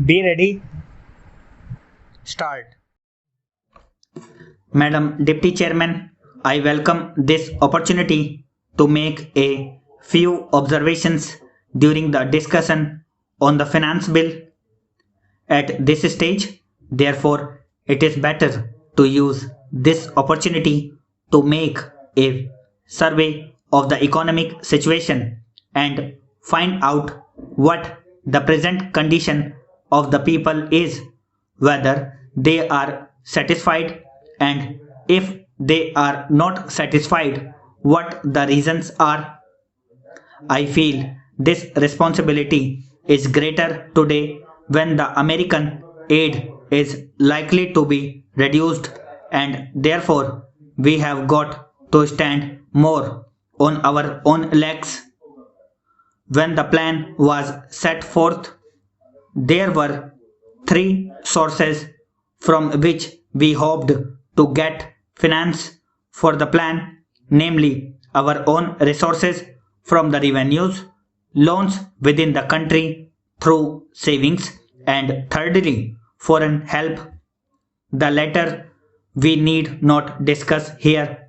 Be ready, start. Madam Deputy Chairman, I welcome this opportunity to make a few observations during the discussion on the finance bill. At this stage, therefore, it is better to use this opportunity to make a survey of the economic situation and find out what the present condition of the people is, whether they are satisfied, and if they are not satisfied, what the reasons are. I feel this responsibility is greater today when the American aid is likely to be reduced, and therefore we have got to stand more on our own legs. When the plan was set forth, there were three sources from which we hoped to get finance for the plan, namely our own resources from the revenues, loans within the country through savings, and thirdly, foreign help. The latter we need not discuss here.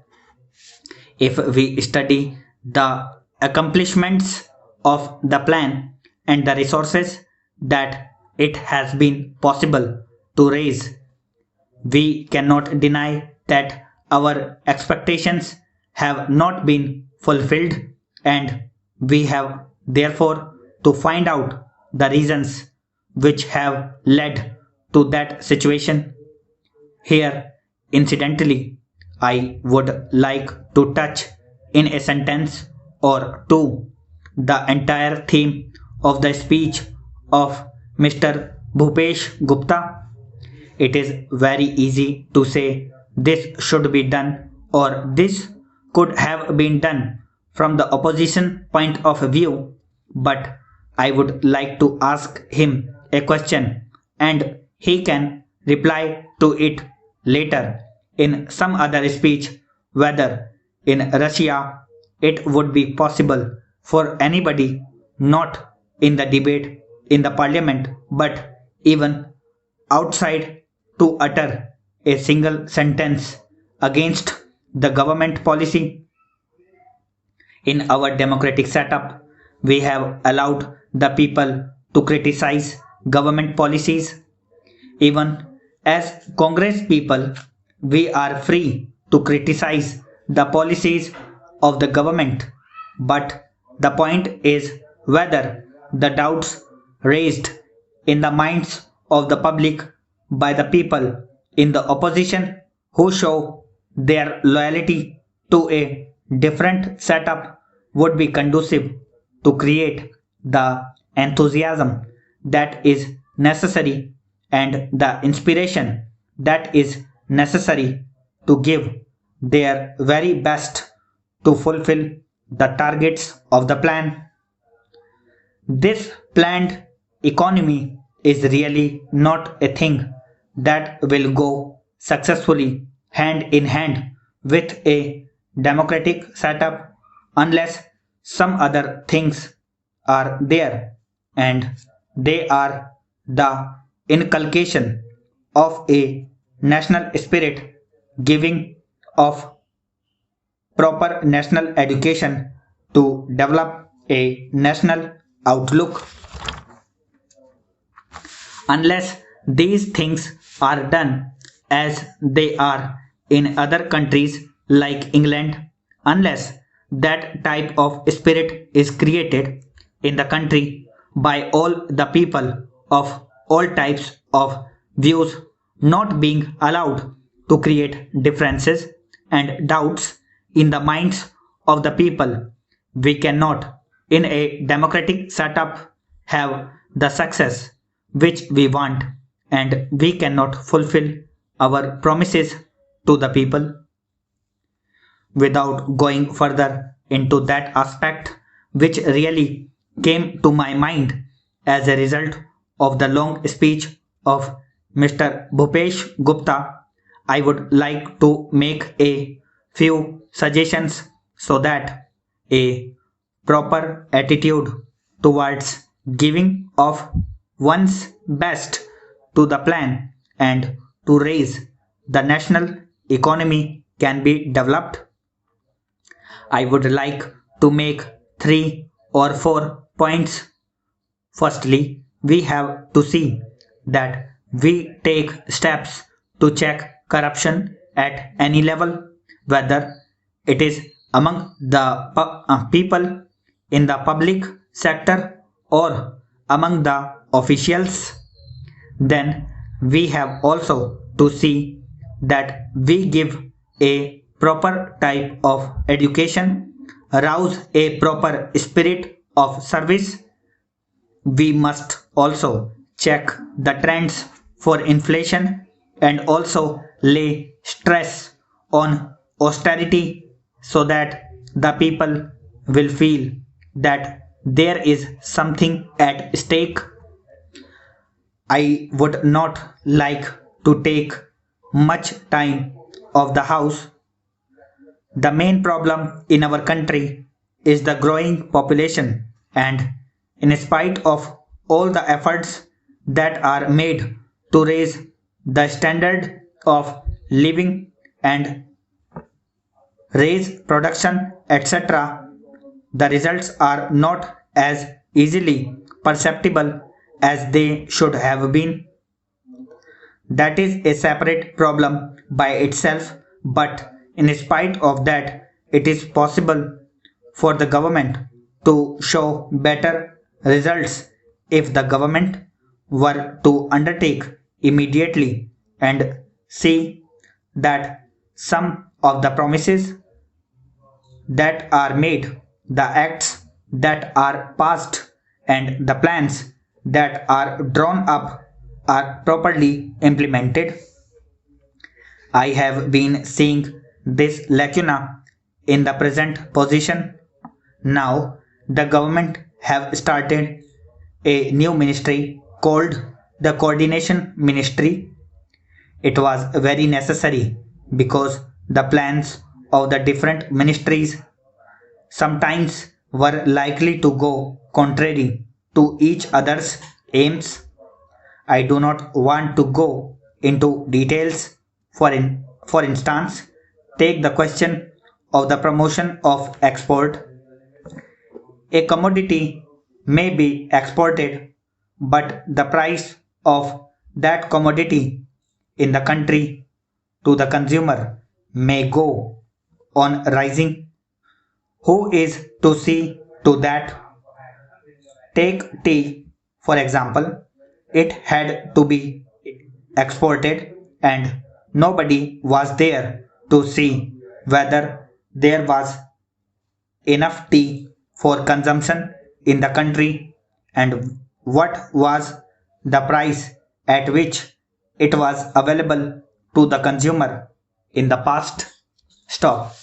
If we study the accomplishments of the plan and the resources that it has been possible to raise, we cannot deny that our expectations have not been fulfilled, and we have therefore to find out the reasons which have led to that situation. Here, incidentally, I would like to touch in a sentence or two the entire theme of the speech of Mr. Bhupesh Gupta. It is very easy to say this should be done or this could have been done from the opposition point of view, but I would like to ask him a question and he can reply to it later in some other speech whether in Russia it would be possible for anybody not in the debate in the parliament but even outside to utter a single sentence against the government policy. In our democratic setup, we have allowed the people to criticize government policies. Even as Congress people, we are free to criticize the policies of the government. But the point is whether the doubts raised in the minds of the public by the people in the opposition who show their loyalty to a different setup would be conducive to create the enthusiasm that is necessary and the inspiration that is necessary to give their very best to fulfill the targets of the plan. This planned economy is really not a thing that will go successfully hand in hand with a democratic setup unless some other things are there, and they are the inculcation of a national spirit, giving of proper national education to develop a national outlook. Unless these things are done as they are in other countries like England, unless that type of spirit is created in the country by all the people of all types of views, not being allowed to create differences and doubts in the minds of the people, we cannot, in a democratic setup, have the success which we want, and we cannot fulfill our promises to the people. Without going further into that aspect, which really came to my mind as a result of the long speech of Mr. Bhupesh Gupta, I would like to make a few suggestions so that a proper attitude towards giving of one's best to the plan and to raise the national economy can be developed? I would like to make 3 or 4 points. Firstly, we have to see that we take steps to check corruption at any level, whether it is among the people in the public sector or among the officials. Then we have also to see that we give a proper type of education, arouse a proper spirit of service. We must also check the trends for inflation and also lay stress on austerity so that the people will feel that there is something at stake. I would not like to take much time of the house. The main problem in our country is the growing population, and in spite of all the efforts that are made to raise the standard of living and raise production, etc., the results are not as easily perceptible as they should have been. That is a separate problem by itself, but in spite of that, it is possible for the government to show better results if the government were to undertake immediately and see that some of the promises that are made, the acts that are passed, and the plans that are drawn up are properly implemented. I have been seeing this lacuna in the present position. Now the government have started a new ministry called the Coordination Ministry. It was very necessary because the plans of the different ministries sometimes were likely to go contrary to each other's aims. I do not want to go into details. For instance, take the question of the promotion of export. A commodity may be exported, but the price of that commodity in the country to the consumer may go on rising. Who is to see to that? Take tea, for example. It had to be exported, and nobody was there to see whether there was enough tea for consumption in the country and what was the price at which it was available to the consumer in the past. Stop.